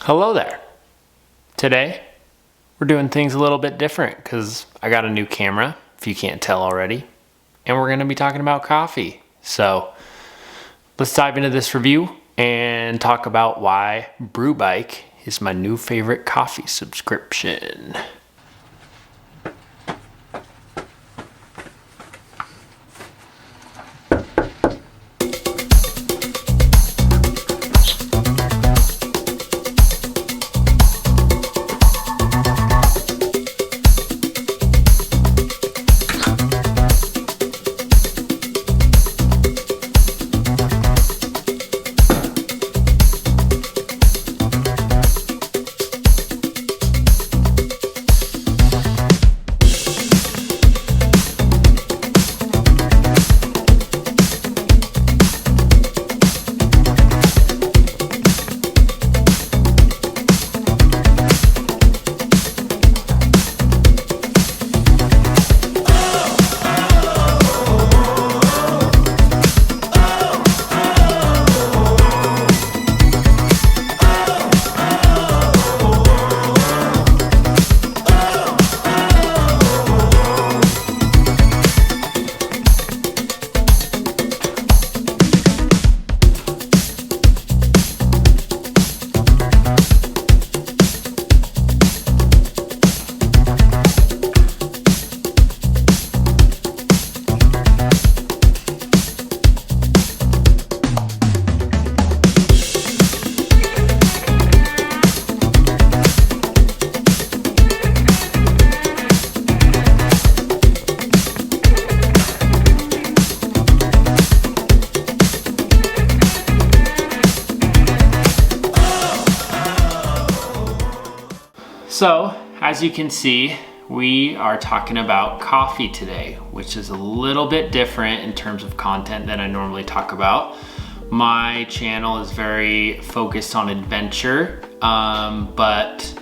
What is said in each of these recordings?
Hello there. Today, we're doing things a little bit different because I got a new camera, if you can't tell already, and we're going to be talking about coffee. So let's dive into this review and talk about why Brewbike is my new favorite coffee subscription. So, as you can see, we are talking about coffee today, which is a little bit different in terms of content than I normally talk about. My channel is very focused on adventure, but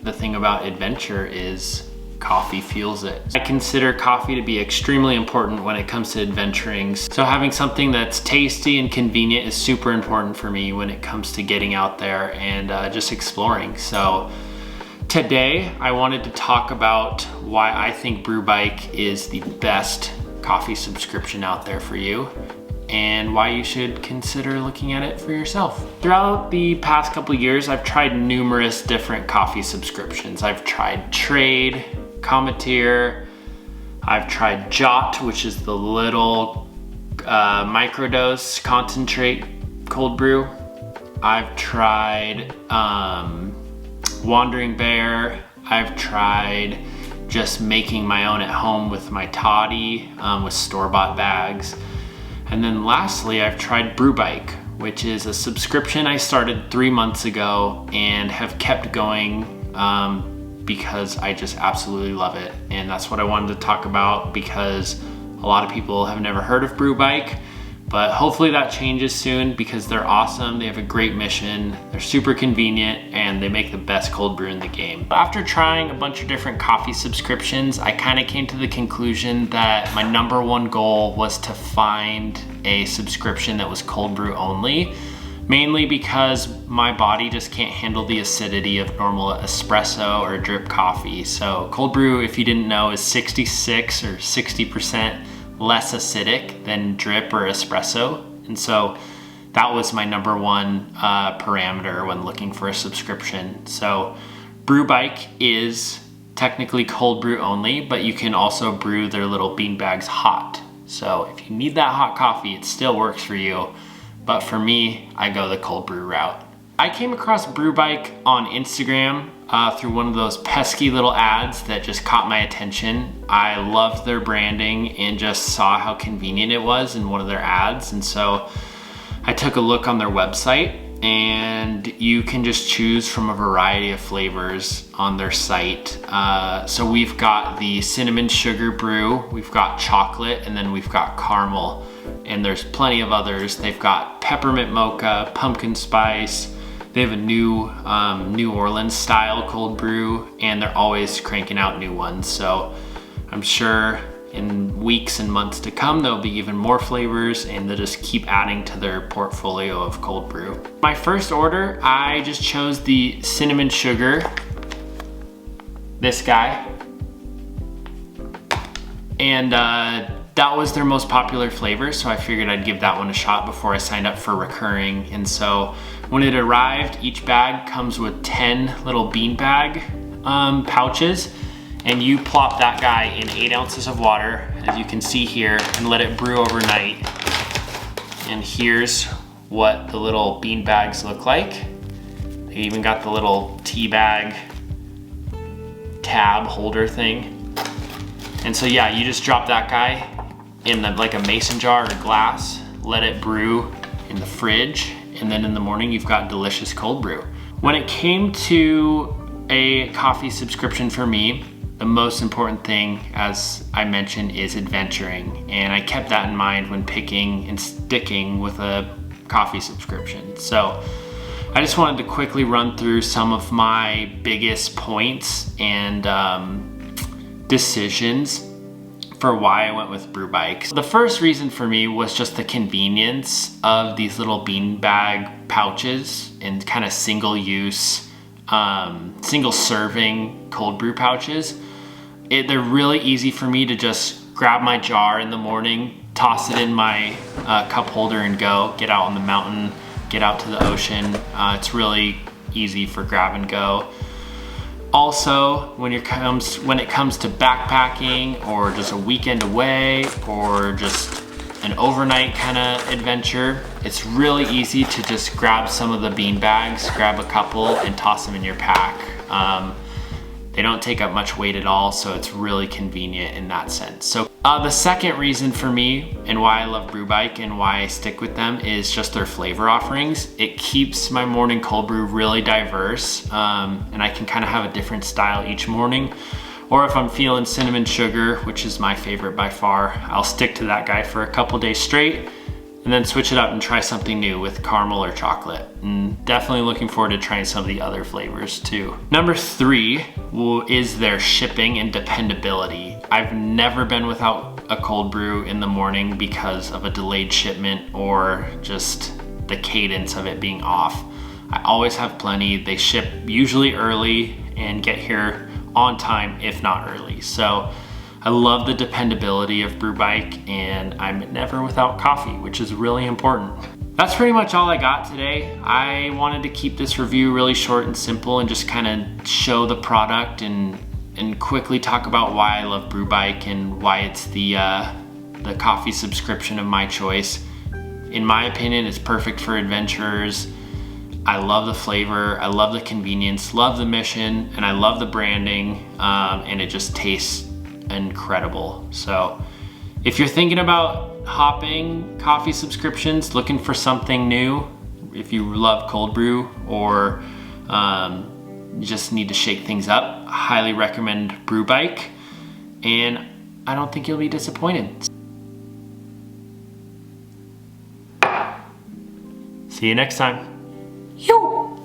the thing about adventure is coffee fuels it. I consider coffee to be extremely important when it comes to adventuring. So having something that's tasty and convenient is super important for me when it comes to getting out there and just exploring. So today, I wanted to talk about why I think Brewbike is the best coffee subscription out there for you and why you should consider looking at it for yourself. Throughout the past couple of years, I've tried numerous different coffee subscriptions. I've tried Trade, Cometeer, I've tried Jot, which is the little microdose concentrate cold brew. I've tried Wandering Bear. I've tried just making my own at home with my toddy with store-bought bags. And then lastly, I've tried Brewbike, which is a subscription I started 3 months ago and have kept going because I just absolutely love it. And that's what I wanted to talk about because a lot of people have never heard of Brewbike. But hopefully that changes soon because they're awesome, they have a great mission, they're super convenient, and they make the best cold brew in the game. After trying a bunch of different coffee subscriptions, I kind of came to the conclusion that my number one goal was to find a subscription that was cold brew only, mainly because my body just can't handle the acidity of normal espresso or drip coffee. So cold brew, if you didn't know, is 66 or 60% less acidic than drip or espresso. And so that was my number one parameter when looking for a subscription. So Brewbike is technically cold brew only, but you can also brew their little bean bags hot. So if you need that hot coffee, it still works for you. But for me, I go the cold brew route. I came across Brewbike on Instagram through one of those pesky little ads that just caught my attention. I loved their branding and just saw how convenient it was in one of their ads. And so I took a look on their website, and you can just choose from a variety of flavors on their site. So we've got the cinnamon sugar brew, we've got chocolate, and then we've got caramel. And there's plenty of others. They've got peppermint mocha, pumpkin spice. They have a new New Orleans style cold brew, and they're always cranking out new ones. So I'm sure in weeks and months to come, there'll be even more flavors, and they'll just keep adding to their portfolio of cold brew. My first order, I just chose the cinnamon sugar, this guy. And that was their most popular flavor, so I figured I'd give that one a shot before I signed up for recurring. And so when it arrived, each bag comes with 10 little beanbag pouches, and you plop that guy in 8 ounces of water, as you can see here, and let it brew overnight. And here's what the little bean bags look like. They even got the little tea bag tab holder thing. And so yeah, you just drop that guy in like a mason jar or glass, let it brew in the fridge, and then in the morning you've got delicious cold brew. When it came to a coffee subscription for me, the most important thing, as I mentioned, is adventuring. And I kept that in mind when picking and sticking with a coffee subscription. So I just wanted to quickly run through some of my biggest points and decisions for why I went with Brewbike. The first reason for me was just the convenience of these little beanbag pouches and kind of single use, single serving cold brew pouches. They're really easy for me to just grab my jar in the morning, toss it in my cup holder and go, get out on the mountain, get out to the ocean. It's really easy for grab and go. Also, when it comes to backpacking or just a weekend away or just an overnight kind of adventure, it's really easy to just grab some of the bean bags, grab a couple and toss them in your pack. They don't take up much weight at all, so it's really convenient in that sense. So the second reason for me and why I love Brewbike and why I stick with them is just their flavor offerings. It keeps my morning cold brew really diverse, and I can kind of have a different style each morning. Or if I'm feeling cinnamon sugar, which is my favorite by far, I'll stick to that guy for a couple days straight and then switch it up and try something new with caramel or chocolate. And definitely looking forward to trying some of the other flavors too. Number 3 is their shipping and dependability. I've never been without a cold brew in the morning because of a delayed shipment or just the cadence of it being off. I always have plenty. They ship usually early and get here on time, if not early. So I love the dependability of Brewbike, and I'm never without coffee, which is really important. That's pretty much all I got today. I wanted to keep this review really short and simple and just kind of show the product and quickly talk about why I love Brewbike and why it's the coffee subscription of my choice. In my opinion, it's perfect for adventurers. I love the flavor, I love the convenience, love the mission, and I love the branding, and it just tastes incredible. So if you're thinking about hopping coffee subscriptions, looking for something new, if you love cold brew or you just need to shake things up, I highly recommend Brewbike, and I don't think you'll be disappointed. See you next time. Yoo!